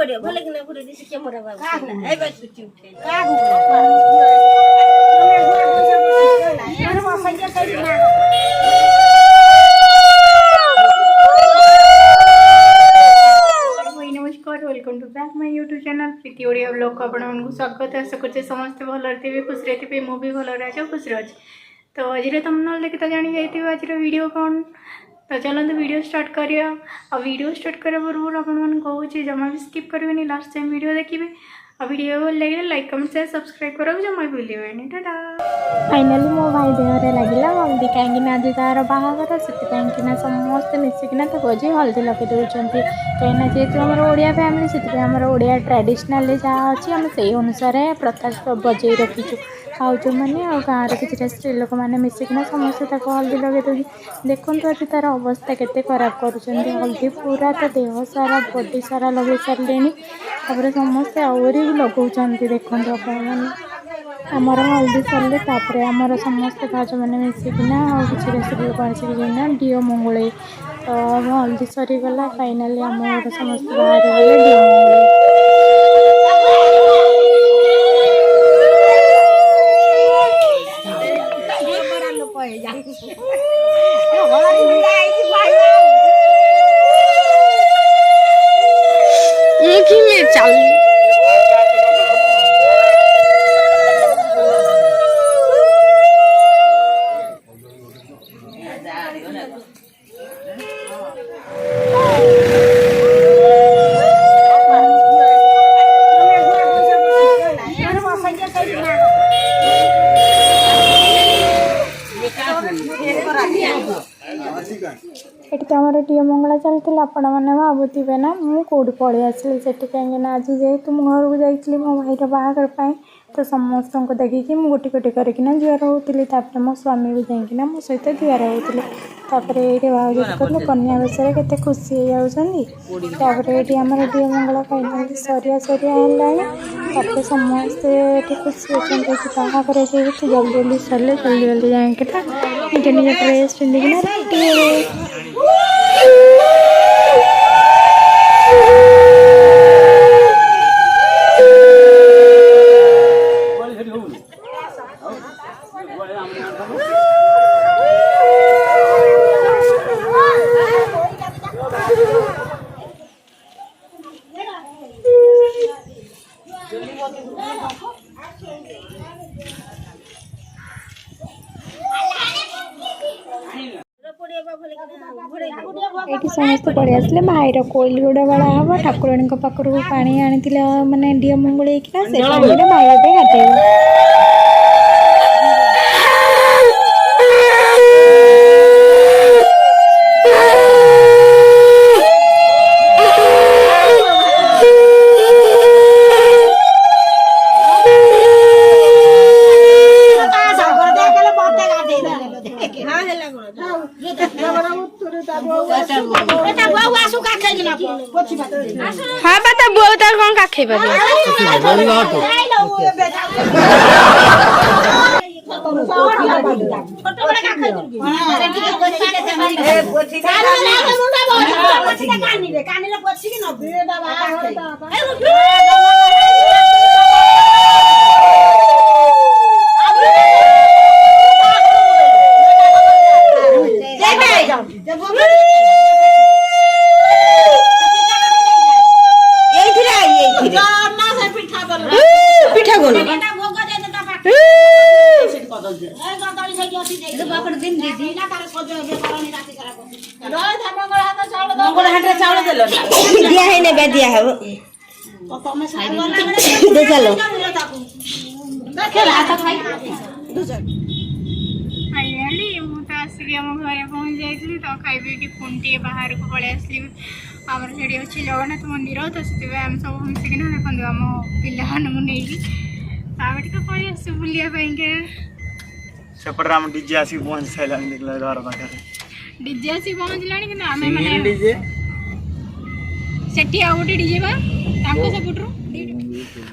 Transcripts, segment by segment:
पड़े भले कि ना घुरे दिस कैमरा बाबू ए बस छुट्टी उठे नमस्कार welcome to back my YouTube channel Preeti Odia blog को आपको स्वागत है। आशा कर समस्त भल थे खुशी थे मु भी भल अच्छे खुशी अच्छे। तो आज तुम देखी तो जानी जाइए आज वीडियो कौन। तो चलते वीडियो स्टार्ट करिए। वीडियो स्टार्ट करने पूर्व आपन कहूँ जमा भी स्किप करेंगे लास्ट टाइम वीडियो देखिए। वीडियो भल लगे लाइक कमेंट शेयर सब्सक्राइब करा जमा भूलें टाटा। फाइनाली मो भाई देहरे लगे हल्दी कहीं आज तार बाहागर से समस्त मिसिकिना आज हल्दी लगे दौरान कहीं जेहतु आम ओडिया फैमिली से ओडिया ट्रेडिशनल जहाँ अच्छी आम से अनुसार प्रथा बजे रखीचु। आउ जो मैंने गाँव किसी स्त्री लोक मैंने मिसिकिना समस्त हल्दी लगे दे देखो आज तार अवस्था केते खराब कर हल्दी पूरा तो देह सारा बॉडी सारा लगे सारे तापर समस्ते आहरी भी लगाऊँ देखो आमर हल्दी सरले तापर आमर समस्त भाज मैंने मिसिकिना किसी स्त्री लोक आसिकिना डीओ मंगुले। तो हल्दी सरीगला फाइनाली आम घर समस्त बाहर गले डीओ ये तो आम डीओ मंगला चलती आपण मैंने भावुवे ना मुझे कौट पलि आसली से कहीं आज जेहतु मो घर को जाइए मो भाईर बाहागर तो समस्त को देखिकी मुझे गोटी गोटी करना जुआर होती। मो स्वामी भी जाइना मो सहित जुआर होते ये भाव कहते कन्या बेस के खुशी हो जाती। ये आम डीओ मंगला फाइनाली सरिया सरिया है समस्ते खुशी अच्छे बाहागर जेहतु जल्दी जल्दी सरले जल्दी जल्दी जाइए निज निज ड्रेस पिंधिकिना रेडी ये समस्त पड़े आसले भाईर कोइल गुड़ा बड़ा हम ठाकुराणी पाखर पा आनी माने डीओ मंगुल से भाई गाधे हाँ बता बुआ तार कौन का खेबे घरे पहुँच जाइए। तो खाई पुणी टे बाहर को पलि आसली आम से अच्छी जगन्नाथ मंदिर तो से आम सब मिसिकिना देखो आम पान नहीं पलि आस बुलाइके सेपटे आम डीजे आसिक पहुँच सारा घर पाखे डीजे आसिक पहुँचला कि आम सेठी आ गोटे डीजे बा सेपटू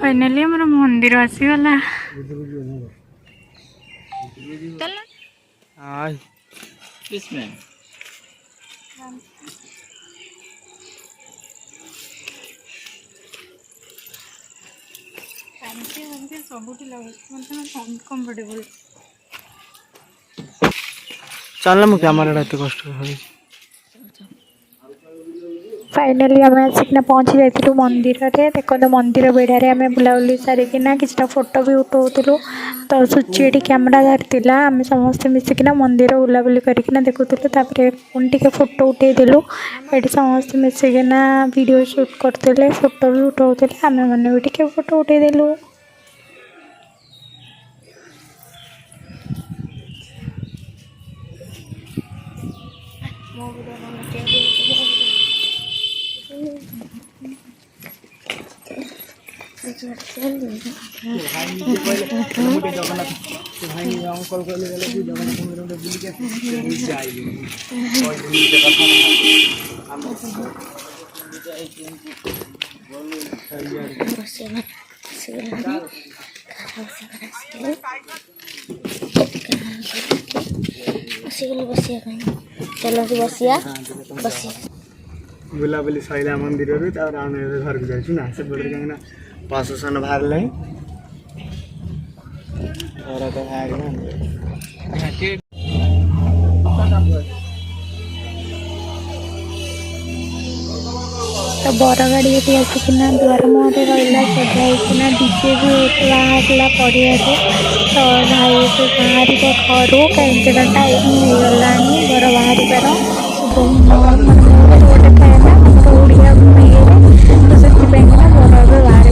फाइनाली आम मंदिर आसीगला। मुझे सबुठ लगे मतलब अनकम्फर्टेबल। चलना मु कैमरा एत कष्ट फाइनाली आम आसिकना पहुँची जाइलु मंदिर रे। देखो तो मंदिर बेढ़े आम बुलाबुली सारिकिना किछटा फोटो भी उठाऊलु। तो सुची कैमेरा धरती आम समस्ते मिसिकिना मंदिर बुलाबुली करकिना देखुलु। तापर पुणी टिके फोटो उठेदेलु। ये समस्ते मिसिकिना वीडियो शूट करते फोटो भी उठाऊले आम मैंने भी टिके फोटो उठेदेलु। बुलाबुली सैला मंदिर आम घर को जाइए ना से कहीं प्रशासन बाहर तो बर गाड़ी ये आसिकिना द्वार मुहर रहा सजाइना डीजे भी होता पड़िया तो भाई बाहर घर कहीं टाइम हो गला घर बाहर गोटे थाए ना ओडिया तो से घर बाहर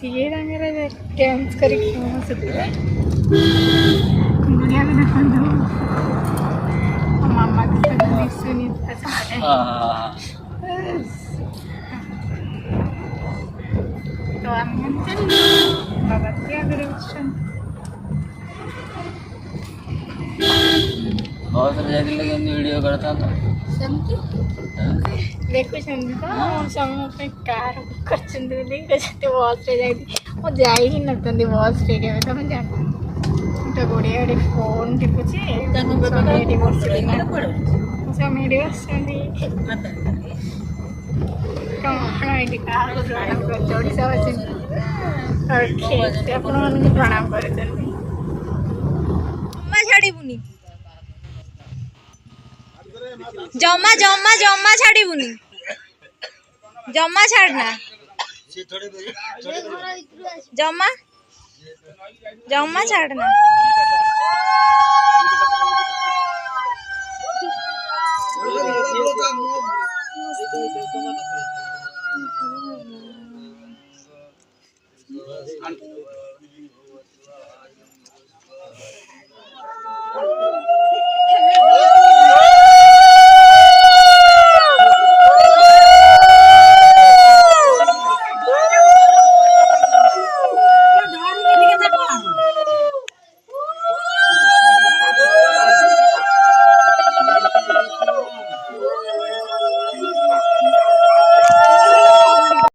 सीए डांस कर मामा तो बाबा बहुत वीडियो करता था देखो तो समस्त कार बुक कर बस जाई ही नथंदी बस रे के तुम जान तो गोड़े आड़े फोन टिपुची प्रणाम कर जमा जमा जमा छाड़बुनि जमा छाड़ना जमा जमा छाड़ना